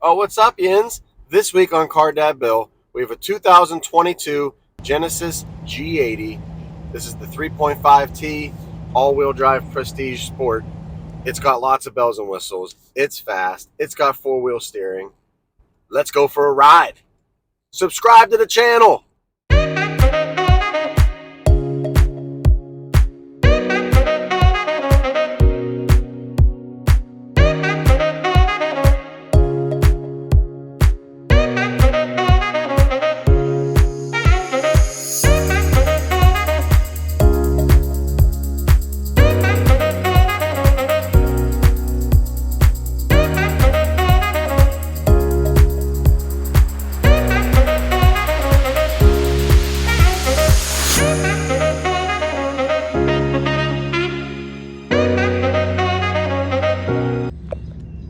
Oh, what's up, Yins? This week on Car Dad Bill, we have a 2022 Genesis G80. This is the 3.5T all-wheel drive Prestige Sport. It's got lots of bells and whistles. It's fast. It's got four-wheel steering. Let's go for a ride. Subscribe to the channel.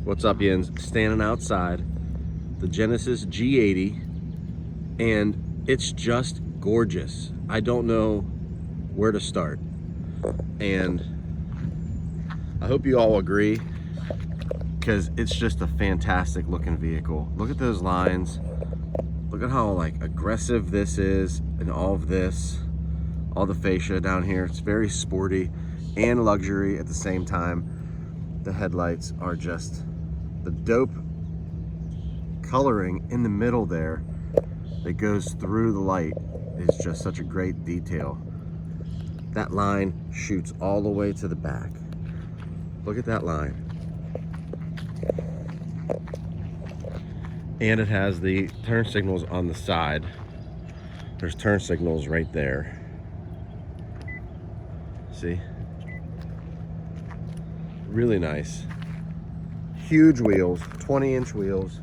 What's up, Yins? Standing outside the Genesis G80, and it's just gorgeous. I don't know where to start, and I hope you all agree, because it's just a fantastic looking vehicle. Look at those lines. Look at how aggressive this is, and all of this, all the fascia down here. It's very sporty and luxury at the same time. The headlights are just the dope coloring in the middle there that goes through the light is just such a great detail. That line shoots all the way to the back. Look at that line. And it has the turn signals on the side. There's turn signals right there. See? Really nice. Huge wheels, 20-inch wheels.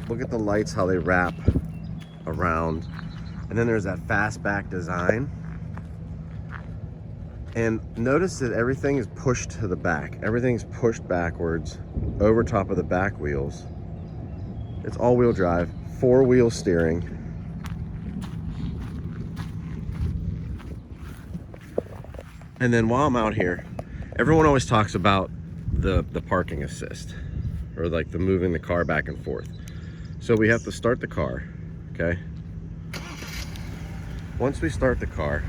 Look at the lights, how they wrap around. And then there's that fastback design. And notice that everything is pushed to the back. Everything's pushed backwards over top of the back wheels. It's all-wheel drive, four-wheel steering. And then while I'm out here, everyone always talks about the parking assist, or like the moving the car back and forth. So we have to start the car, okay? Once we start the car,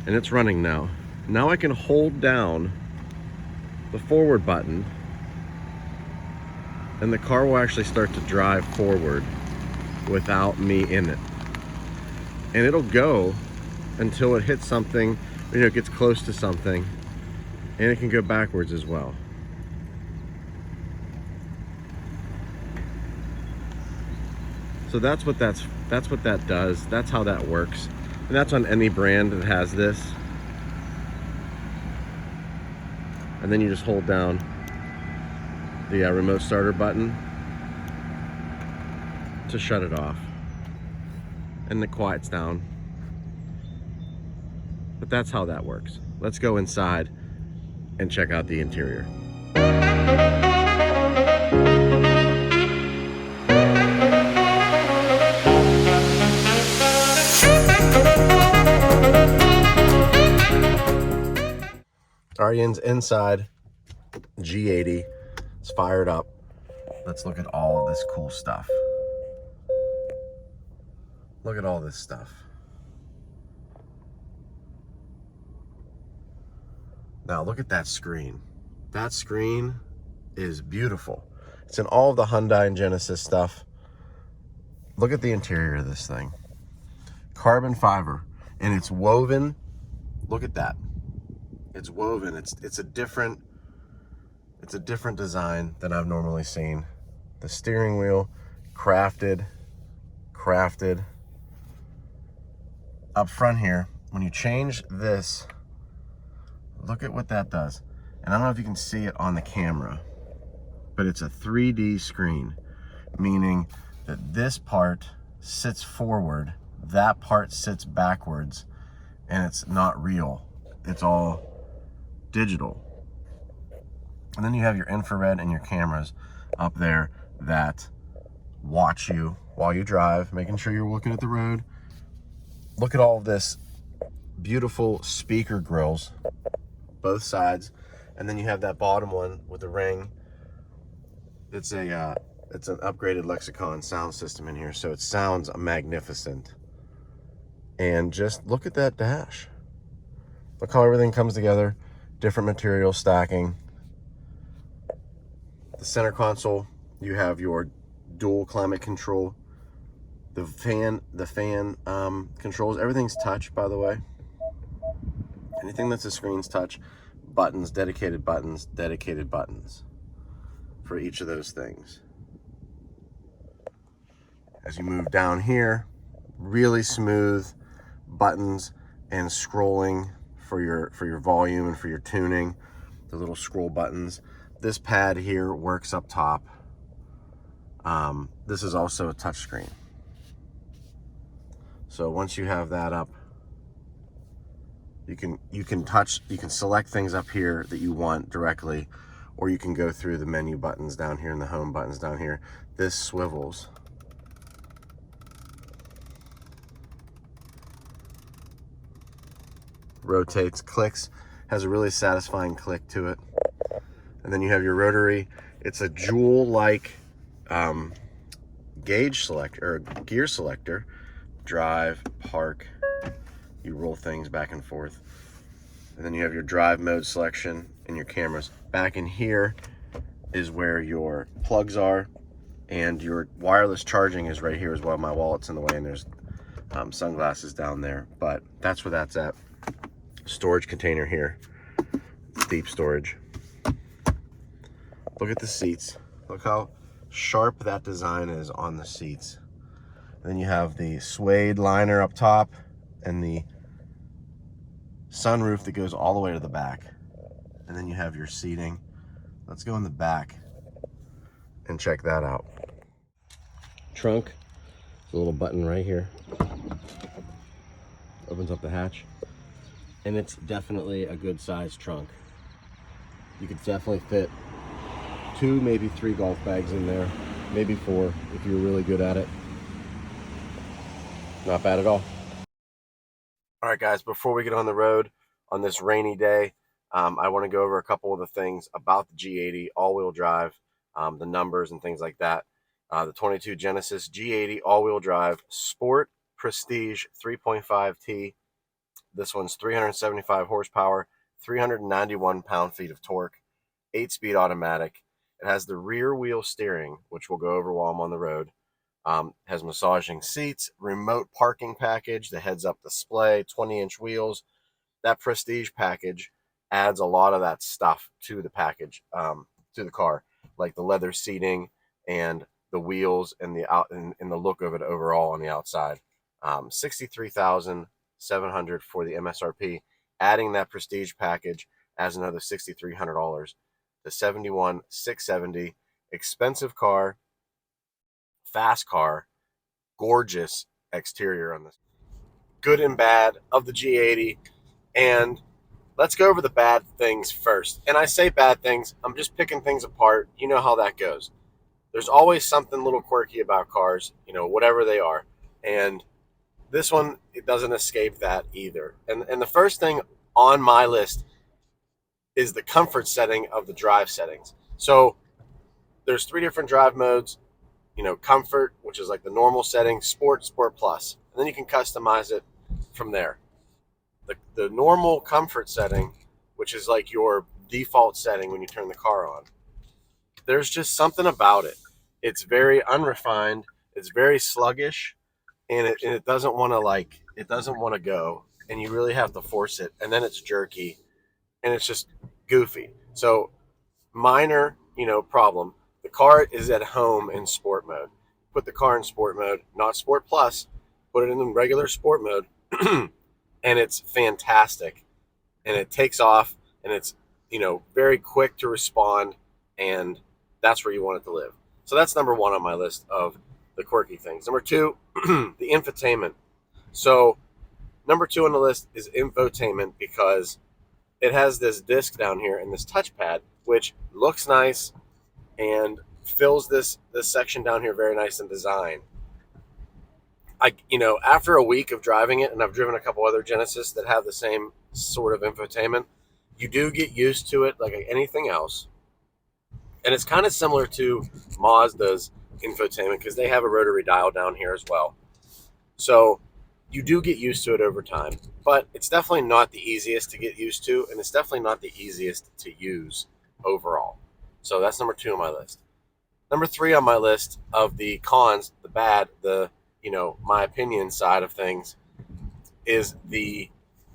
and it's running now I can hold down the forward button, and the car will actually start to drive forward without me in it. And it'll go until it hits something, it gets close to something, and it can go backwards as well. So that's what that does. That's how that works. And that's on any brand that has this. And then you just hold down the remote starter button to shut it off. And it quiets down. But that's how that works. Let's go inside and check out the interior. Arian's inside G80. It's fired up. Let's look at all of this cool stuff. Look at all this stuff. Now look at that screen. That screen is beautiful. It's in all of the Hyundai and Genesis stuff. Look at the interior of this thing. Carbon fiber, and it's woven. Look at that. It's woven. It's a different design than I've normally seen. The steering wheel, crafted. Up front here, when you change this, look at what that does. And I don't know if you can see it on the camera, but it's a 3D screen, meaning that this part sits forward, that part sits backwards, and it's not real. It's all digital. And then you have your infrared and your cameras up there that watch you while you drive, making sure you're looking at the road. Look at all of this beautiful speaker grills, both sides. And then you have that bottom one with the ring. It's a it's an upgraded Lexicon sound system in here, so it sounds magnificent. And just look at that dash. Look how everything comes together. Different material stacking. The center console, you have your dual climate control. The fan controls, everything's touch, by the way. Anything that's a screen's touch. Buttons, dedicated buttons for each of those things. As you move down here, really smooth buttons and scrolling for your volume and for your tuning. The little scroll buttons. This pad here works up top. This is also a touch screen. So once you have that up, you can select things up here that you want directly, or you can go through the menu buttons down here and the home buttons down here. This swivels. Rotates, clicks, has a really satisfying click to it. And then you have your rotary. It's a jewel-like gauge selector, or gear selector. Drive, park, you roll things back and forth. And then you have your drive mode selection and your cameras. Back in here is where your plugs are, and your wireless charging is right here as well. My wallet's in the way, and there's sunglasses down there, but that's where that's at. Storage container here, deep storage. Look at the seats. Look how sharp that design is on the seats. And then you have the suede liner up top and the sunroof that goes all the way to the back. And then you have your seating. Let's go in the back and check that out. Trunk, there's a little button right here. Opens up the hatch. And it's definitely a good sized trunk. You could definitely fit 2, maybe 3 golf bags in there, maybe 4 if you're really good at it. Not bad at all. All right, guys, before we get on the road on this rainy day, I want to go over a couple of the things about the G80 all-wheel drive, the numbers and things like that. The 22 Genesis G80 all-wheel drive Sport Prestige 3.5T. This one's 375 horsepower, 391 pound-feet of torque, 8-speed automatic. It has the rear wheel steering, which we'll go over while I'm on the road. Has massaging seats, remote parking package, the heads-up display, 20-inch wheels. That Prestige package adds a lot of that stuff to the package, to the car, like the leather seating and the wheels and the look of it overall on the outside. $63,700 for the MSRP. Adding that Prestige package adds another $6,300 to $71,670. Expensive car, fast car, gorgeous exterior on this. Good and bad of the G80. And let's go over the bad things first. And I say bad things, I'm just picking things apart. You know how that goes. There's always something a little quirky about cars, whatever they are. And this one, it doesn't escape that either. And the first thing on my list is the comfort setting of the drive settings. So there's 3 different drive modes. Comfort, which is like the normal setting, Sport, Sport Plus. And then you can customize it from there. The normal comfort setting, which is like your default setting when you turn the car on, there's just something about it. It's very unrefined. It's very sluggish, and it doesn't want to go, and you really have to force it. And then it's jerky, and it's just goofy. So minor, problem. The car is at home in sport mode. Put the car in sport mode, not Sport Plus. Put it in regular sport mode, and it's fantastic. And it takes off, and it's very quick to respond, and that's where you want it to live. So that's number 1 on my list of the quirky things. Number 2, the infotainment. So number 2 on the list is infotainment, because it has this disc down here and this touchpad, which looks nice and fills this section down here very nice in design. After a week of driving it, and I've driven a couple other Genesis that have the same sort of infotainment, you do get used to it like anything else. And it's kind of similar to Mazda's infotainment because they have a rotary dial down here as well. So you do get used to it over time, but it's definitely not the easiest to get used to, and it's definitely not the easiest to use overall. So that's number 2 on my list. Number 3 on my list of the cons, the bad, the, my opinion side of things is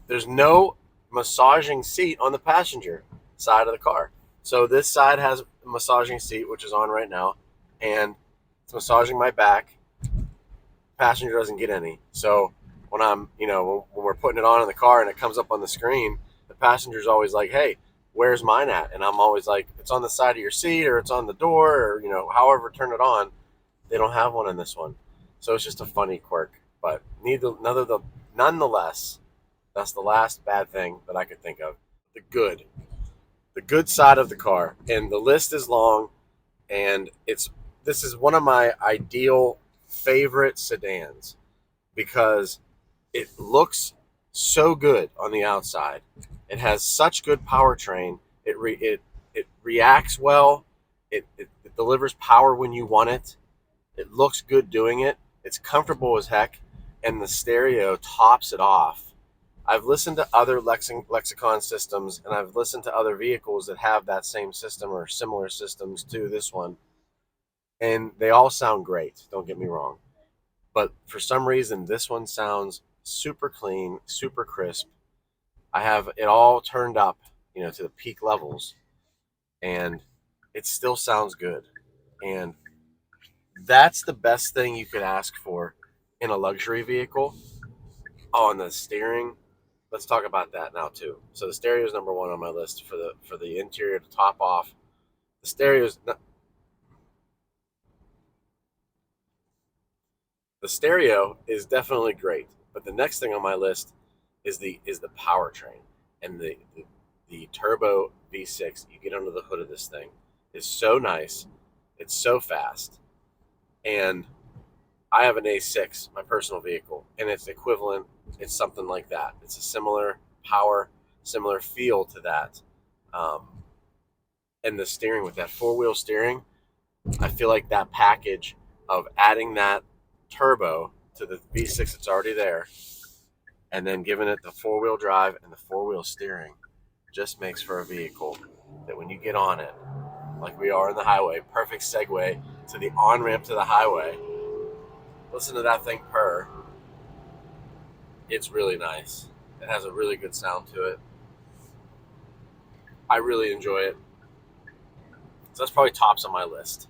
there's no massaging seat on the passenger side of the car. So this side has a massaging seat, which is on right now, and it's massaging my back. Passenger doesn't get any. So when when we're putting it on in the car and it comes up on the screen, the passenger's always like, "Hey, where's mine at?" And I'm always like, "It's on the side of your seat, or it's on the door, or however turn it on." They don't have one in this one, so it's just a funny quirk. But nonetheless, that's the last bad thing that I could think of. The good side of the car, and the list is long, and this is one of my ideal favorite sedans because it looks so good on the outside. It has such good powertrain. It reacts well. It delivers power when you want it. It looks good doing it. It's comfortable as heck, and the stereo tops it off. I've listened to other lexicon systems, and I've listened to other vehicles that have that same system or similar systems to this one, and they all sound great. Don't get me wrong. But for some reason, this one sounds super clean, super crisp. I have it all turned up, to the peak levels, and it still sounds good. And that's the best thing you could ask for in a luxury vehicle. Oh, and the steering. Let's talk about that now too. So the stereo is number 1 on my list for the interior to top off. The stereo is The stereo is definitely great, but the next thing on my list is the powertrain, and the turbo V6. You get under the hood of this thing is so nice. It's so fast, and I have an A6, my personal vehicle, and it's equivalent. It's something like that. It's a similar power, similar feel to that, um, and the steering with that 4-wheel steering. I feel like that package of adding that turbo to the V6 that's already there, and then giving it the 4-wheel drive and the 4-wheel steering, just makes for a vehicle that when you get on it, like we are in the highway, perfect segue to the on-ramp to the highway. Listen to that thing purr. It's really nice. It has a really good sound to it. I really enjoy it. So that's probably tops on my list.